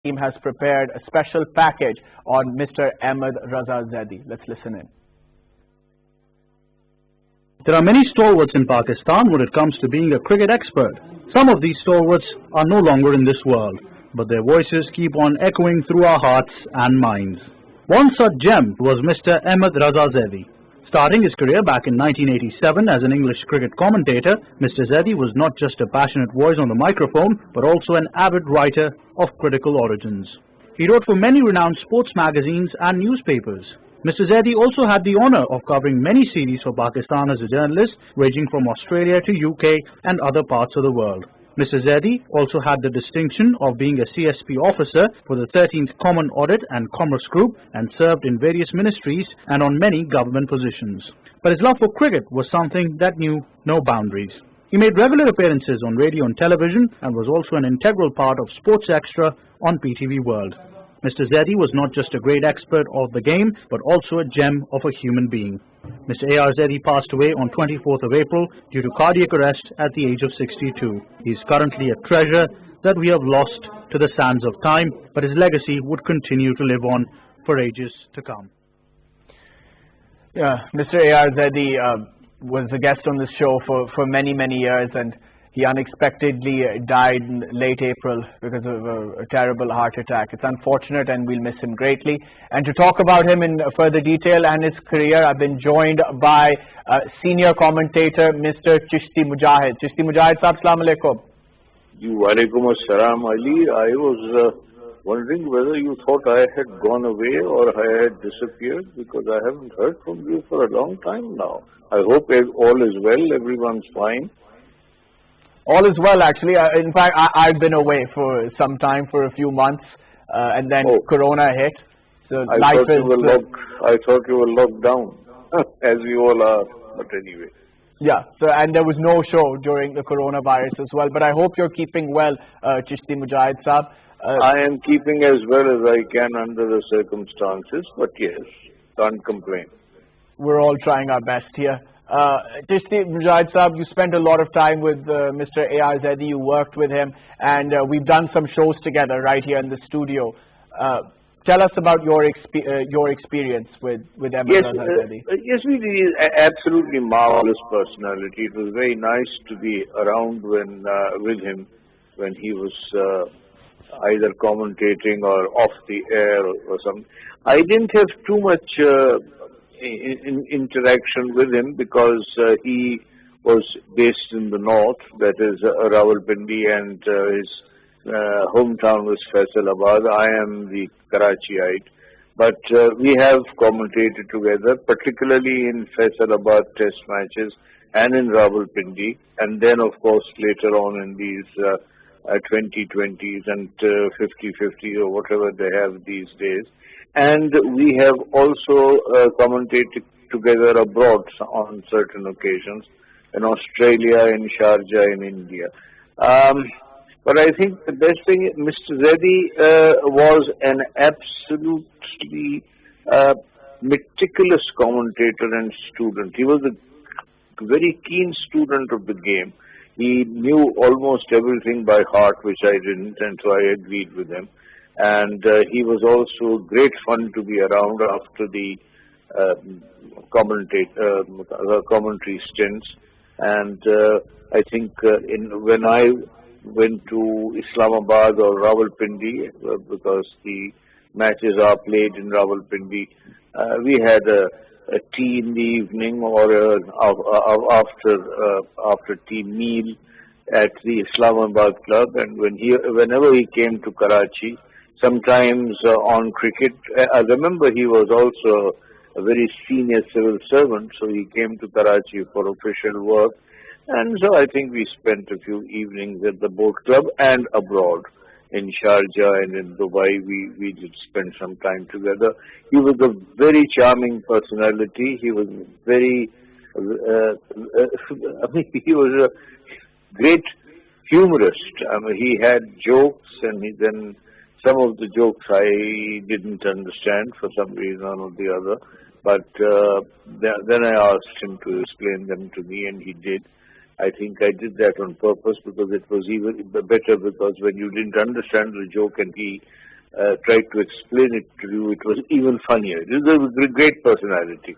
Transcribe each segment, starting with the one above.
team has prepared a special package on Mr. Ahmed Raza Zaidi. Let's listen in. There are many stalwarts in Pakistan when it comes to being a cricket expert. Some of these stalwarts are no longer in this world, but their voices keep on echoing through our hearts and minds. One such gem was Mr. Ahmed Raza Zaidi. Starting his career back in 1987 as an English cricket commentator, Mr. Zaidi was not just a passionate voice on the microphone, but also an avid writer of critical origins. He wrote for many renowned sports magazines and newspapers. Mr. Zaidi also had the honor of covering many series for Pakistan as a journalist, ranging from Australia to UK and other parts of the world. Mr. Zaidi also had the distinction of being a CSP officer for the 13th Common Audit and Commerce Group and served in various ministries and on many government positions. But his love for cricket was something that knew no boundaries. He made regular appearances on radio and television and was also an integral part of Sports Extra on PTV World. Mr. Zaidi was not just a great expert of the game, but also a gem of a human being. Mr. A.R. Zaidi passed away on 24th of April due to cardiac arrest at the age of 62. He is currently a treasure that we have lost to the sands of time, but his legacy would continue to live on for ages to come. Yeah, Mr. A.R. Zaidi was a guest on this show for many years, and he unexpectedly died in late April because of a terrible heart attack. It's unfortunate and we'll miss him greatly. And to talk about him in further detail and his career, I've been joined by senior commentator Mr. Chishti Mujahid. Chishti Mujahid Sahab, Assalamu Alaikum. Walaikum Assalam, Ali. I was wondering whether you thought I had gone away or I had disappeared, because I haven't heard from you for a long time now. I hope all is well, everyone's fine. All is well, actually. In fact, I've been away for some time, for a few months, and then Corona hit. So I thought you were locked down, as we all are. But anyway. Yeah. So and there was no show during the coronavirus as well. But I hope you're keeping well, Chishti Mujahid Saab. I am keeping as well as I can under the circumstances. But yes, can't complain. We're all trying our best here. Chishti Mujahid Saab, you spent a lot of time with Mr. A.R. Zaidi, you worked with him, and we've done some shows together right here in the studio. Tell us about your experience with Ahmed Raza Zaidi. Yes, he is an absolutely marvelous personality. It was very nice to be around with him when he was either commentating or off the air or something. I didn't have too much in interaction with him because he was based in the north, that is Rawalpindi, and his hometown was Faisalabad. I am the Karachiite, but we have commentated together, particularly in Faisalabad test matches and in Rawalpindi, and then of course later on in these 2020s and 50-50 or whatever they have these days. And we have also commentated together abroad on certain occasions, in Australia, in Sharjah, in India. But I think the best thing, Mr. Zaidi was an absolutely meticulous commentator and student. He was a very keen student of the game. He knew almost everything by heart, which I didn't, and so I agreed with him. And he was also great fun to be around after the commentary stints. And I think when I went to Islamabad or Rawalpindi, because the matches are played in Rawalpindi, we had a tea in the evening or after tea meal at the Islamabad club. And whenever he came to Karachi, sometimes on cricket. I remember he was also a very senior civil servant, so he came to Karachi for official work. And so I think we spent a few evenings at the boat club and abroad. In Sharjah and in Dubai, we did spend some time together. He was a very charming personality. He was very, he was a great humorist. I mean, he had jokes, and then some of the jokes I didn't understand for some reason or the other, but then I asked him to explain them to me, and he did. I think I did that on purpose because it was even better, because when you didn't understand the joke and he tried to explain it to you, it was even funnier. He was a great personality.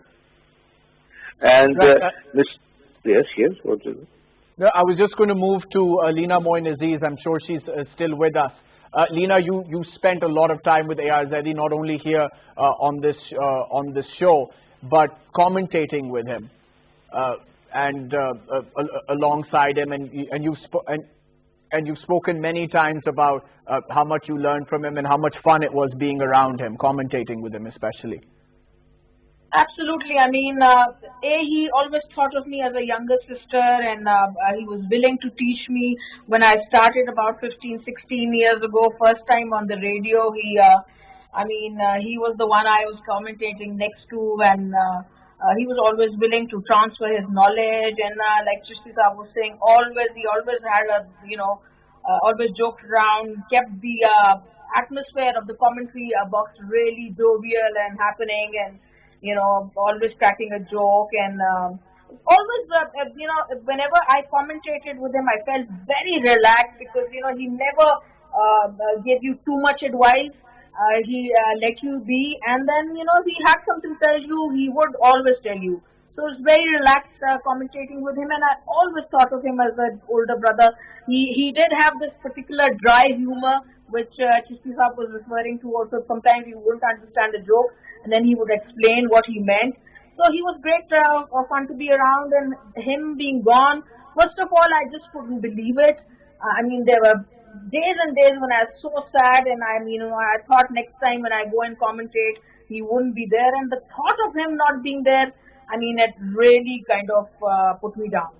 And Right, yes, what is it? no, I was just going to move to Leena Moin Aziz. I'm sure she's still with us. Leena, you spent a lot of time with A.R. Zaidi, not only here on this show, but commentating with him and alongside him, and you've spoken many times about how much you learned from him and how much fun it was being around him, commentating with him especially. Absolutely. I mean, he always thought of me as a younger sister, and he was willing to teach me. When I started about 15, 16 years ago, first time on the radio, he was the one I was commentating next to, and he was always willing to transfer his knowledge. And like Chishti Saab was saying, he always had always joked around, kept the atmosphere of the commentary box really jovial and happening, and always cracking a joke, and always, whenever I commentated with him, I felt very relaxed because, he never gave you too much advice. He let you be, and then, he had something to tell you, he would always tell you. So it's very relaxed commentating with him, and I always thought of him as an older brother. He did have this particular dry humor, which Chishti Saab was referring to also. Sometimes you wouldn't understand the joke, and then he would explain what he meant. So he was great, fun to be around, and him being gone, first of all, I just couldn't believe it. There were days and days when I was so sad, and I thought next time when I go and commentate, he wouldn't be there, and the thought of him not being there, it really kind of put me down.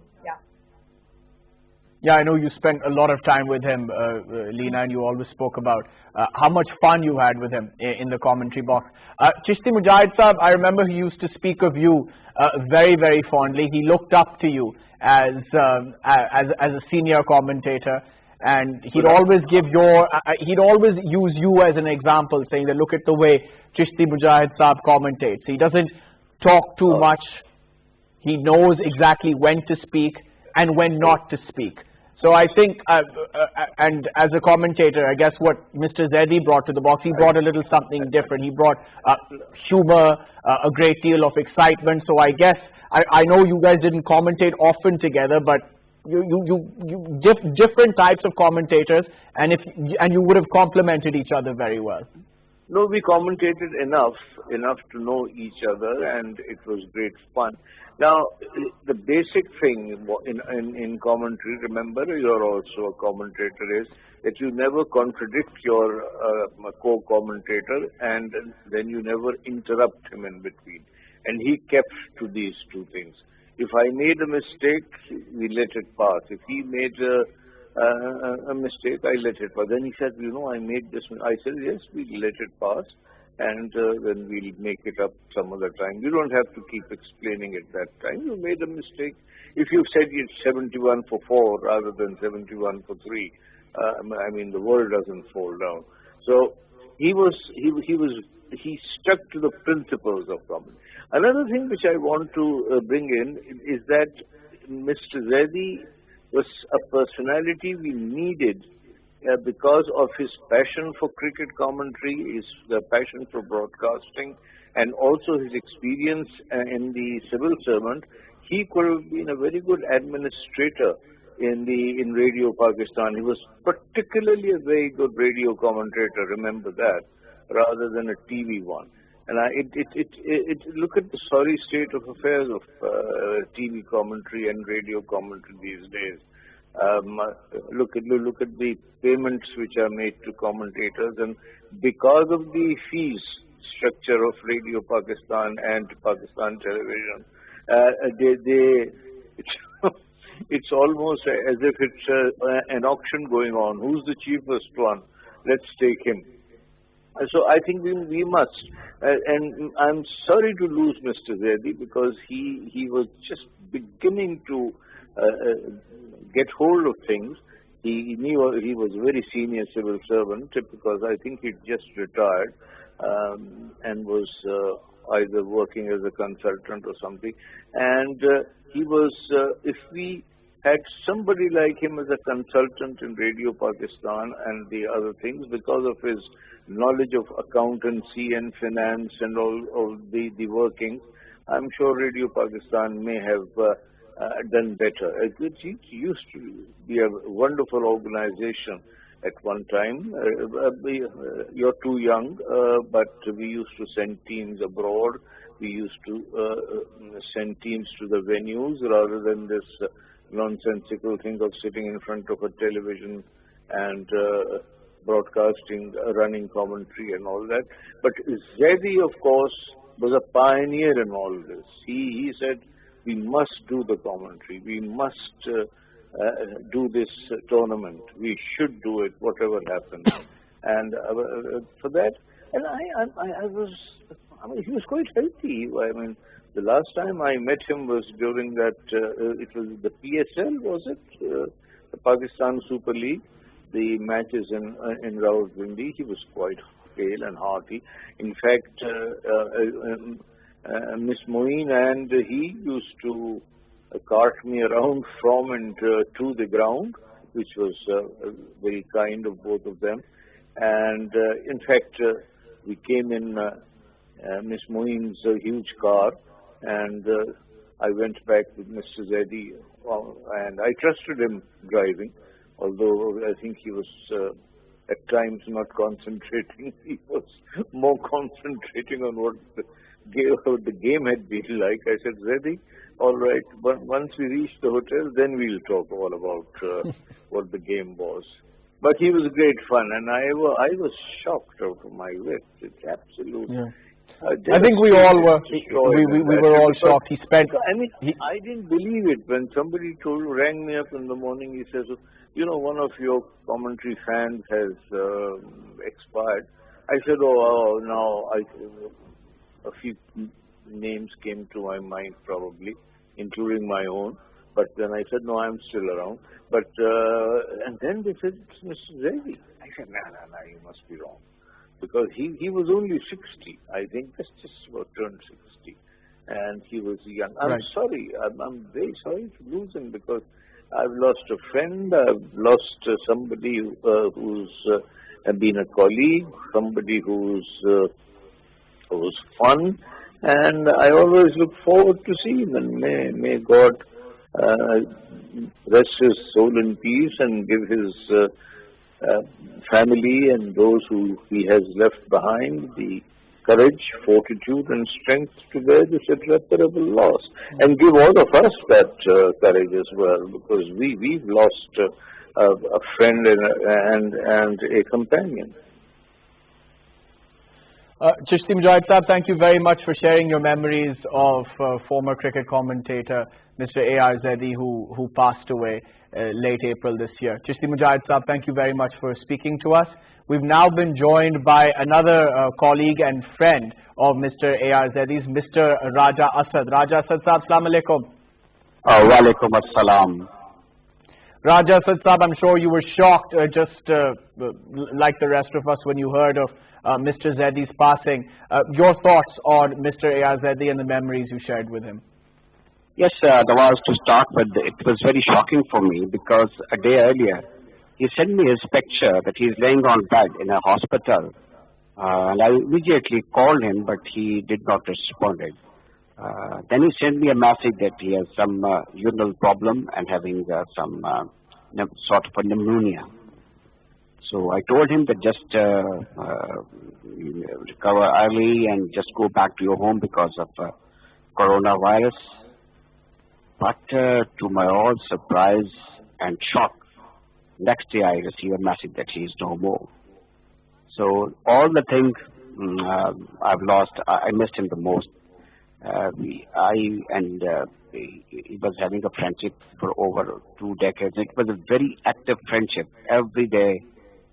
Yeah, I know you spent a lot of time with him, Leena, and you always spoke about how much fun you had with him in the commentary box. Chishti Mujahid Saab, I remember he used to speak of you very, very fondly. He looked up to you as a senior commentator, and he'd always use you as an example, saying that look at the way Chishti Mujahid Saab commentates. He doesn't talk too much. He knows exactly when to speak and when not to speak. So I think, and as a commentator, I guess what Mr. Zaidi brought to the box, he brought a little something different. He brought humor, a great deal of excitement. So I guess, I know you guys didn't commentate often together, but different types of commentators, and you would have complemented each other very well. No, we commentated enough to know each other, and it was great fun. Now, the basic thing in commentary, remember, you're also a commentator, is that you never contradict your co-commentator, and then you never interrupt him in between. And he kept to these two things. If I made a mistake, we let it pass. If he made a mistake, I let it pass. Then he said, I made this. I said, yes, we let it pass, and then we'll make it up some other time. You don't have to keep explaining it that time. You made a mistake. If you said it's 71 for 4 rather than 71 for 3, the world doesn't fall down. So he stuck to the principles of comedy. Another thing which I want to bring in is that Mr. Zaidi was a personality we needed because of his passion for cricket commentary, his passion for broadcasting, and also his experience in the civil servant. He could have been a very good administrator in Radio Pakistan. He was particularly a very good radio commentator, remember that, rather than a TV one. And look at the sorry state of affairs of TV commentary and radio commentary these days. Look at the payments which are made to commentators, and because of the fees structure of Radio Pakistan and Pakistan Television, it's almost as if it's an auction going on. Who's the cheapest one? Let's take him. So I think we must, and I'm sorry to lose Mr. Zaidi because he was just beginning to get hold of things. He knew he was a very senior civil servant because I think he'd just retired and was either working as a consultant or something. And he was, if we had somebody like him as a consultant in Radio Pakistan and the other things, because of his knowledge of accountancy and finance and all of the workings, I'm sure Radio Pakistan may have done better. It used to be a wonderful organization at one time. You're too young, but we used to send teams abroad. We used to send teams to the venues rather than this nonsensical thing of sitting in front of a television and broadcasting, running commentary and all that. But Zaidi, of course, was a pioneer in all this. He said, we must do the commentary. We must do this tournament. We should do it, whatever happens. And for that, and I mean, he was quite healthy. I mean, the last time I met him was during that, it was the PSL, was it? The Pakistan Super League, the matches in Rawalpindi. He was quite hale and hearty. In fact, Miss Moeen and he used to cart me around from and to the ground, which was very kind of both of them. And in fact, we came in Miss Moeen's huge car, and I went back with Mr. Zaidi, and I trusted him driving, although I think he was at times not concentrating. He was more concentrating on what the game had been like. I said, Zaidi, all right, but once we reach the hotel, then we'll talk all about what the game was. But he was great fun, and I was shocked out of my wits. It's absolutely. Yeah. I think we all were. We were all shocked. He spent. I mean, I didn't believe it when somebody rang me up in the morning. He says, "You know, one of your commentary fans has expired." I said, "Oh, now a few names came to my mind, probably, including my own." But then I said, "No, I'm still around." But and then they said, "It's Mr. Zaidi." I said, "No, you must be wrong." Because he was only 60, I think, just about turned 60, and he was young. I'm sorry, I'm very sorry to lose him, because I've lost a friend, I've lost somebody who's been a colleague, somebody who's fun, and I always look forward to see him, and may God rest his soul in peace and give his family and those who he has left behind the courage, fortitude and strength to bear this irreparable loss, and give all of us that courage as well, because we've lost a friend and a companion. Chishti Mujahid Saab, thank you very much for sharing your memories of former cricket commentator Mr. A.R. Zaidi, who passed away late April this year. Chishti Mujahid Saab, thank you very much for speaking to us. We've now been joined by another colleague and friend of Mr. A.R. Zaidi's, Mr. Raja Asad. Raja Asad Saab, Assalamu alaikum. Wa alaikum assalam. Raja Asad Saab, I'm sure you were shocked, just like the rest of us, when you heard of Mr. Zaidi's passing. Your thoughts on Mr. A.R. Zaidi and the memories you shared with him? Yes, Nawaz, to start with, it was very shocking for me, because a day earlier, he sent me his picture that he's laying on bed in a hospital. And I immediately called him, but he did not respond. Then he sent me a message that he has some urinary problem and having some sort of a pneumonia. So I told him that just recover early and just go back to your home because of coronavirus. But to my all surprise and shock, next day I received a message that he is no more. So all the things I've lost, I missed him the most. He was having a friendship for over 2 decades. It was a very active friendship. Every day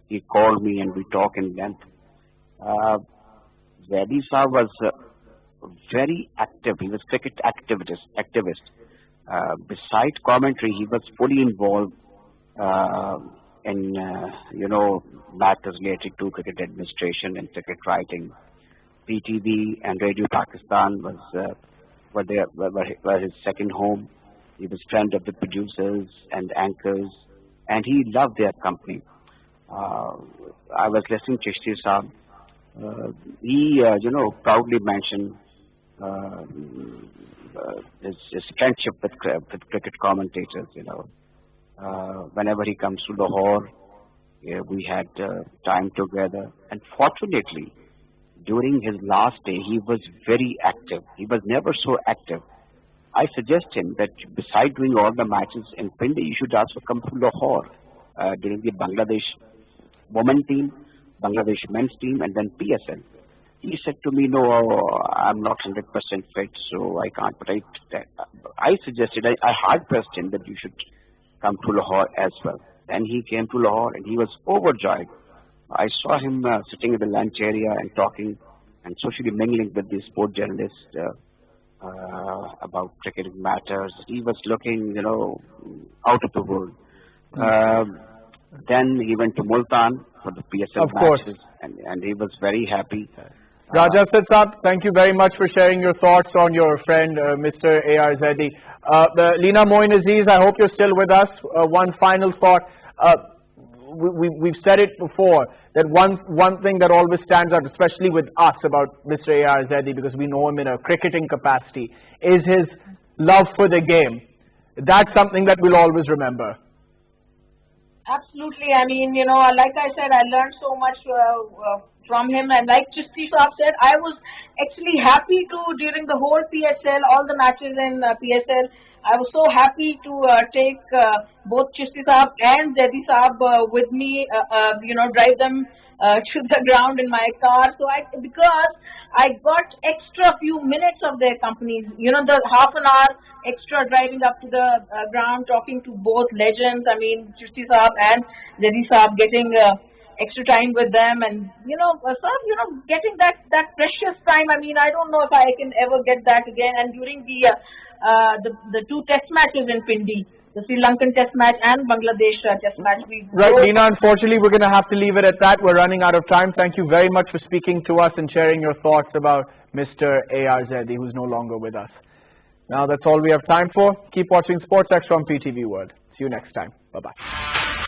he called me and we talk in length. Zaidi Saab was very active. He was cricket activist. Besides commentary, he was fully involved in matters related to cricket administration and cricket writing. PTV and Radio Pakistan were his second home. He was friend of the producers and anchors, and he loved their company. I was listening to Chishti Saab, he, proudly mentioned his friendship with cricket commentators. Whenever he comes to Lahore, we had time together. And fortunately, during his last day, he was very active. He was never so active. I suggest him that beside doing all the matches in Pindi, you should also come to Lahore during the Bangladesh women team, Bangladesh men's team, and then PSL. He said to me, no, I'm not 100% fit, so I can't. But I suggested, I hard-pressed him that you should come to Lahore as well. Then he came to Lahore and he was overjoyed. I saw him sitting in the lunch area and talking and socially mingling with the sport journalists about cricket matters. He was looking, out of the world. Then he went to Multan for the PSL of course. matches, and he was very happy. Raja Saab, thank you very much for sharing your thoughts on your friend, Mr. A.R. Zaidi. Leena Moin Aziz, I hope you're still with us. One final thought. We've said it before, that one thing that always stands out, especially with us, about Mr. A.R. Zaidi, because we know him in a cricketing capacity, is his love for the game. That's something that we'll always remember. Absolutely. I mean, like I said, I learned so much from him, and like Chisti Saab said, I was actually happy to, during the whole PSL, all the matches in PSL, I was so happy to take both Chisti Saab and Zaidi Saab with me, drive them to the ground in my car. So because I got extra few minutes of their company, the half an hour extra driving up to the ground, talking to both legends. I mean, Chisti Saab and Zaidi Saab, getting extra time with them, and getting that precious time. I mean, I don't know if I can ever get that again. And during the two test matches in Pindi, the Sri Lankan test match and Bangladesh test match. Right, Leena, unfortunately, we're going to have to leave it at that. We're running out of time. Thank you very much for speaking to us and sharing your thoughts about Mr. A.R. Zaidi, who's no longer with us. Now, that's all we have time for. Keep watching Sports Extra on PTV World. See you next time. Bye-bye.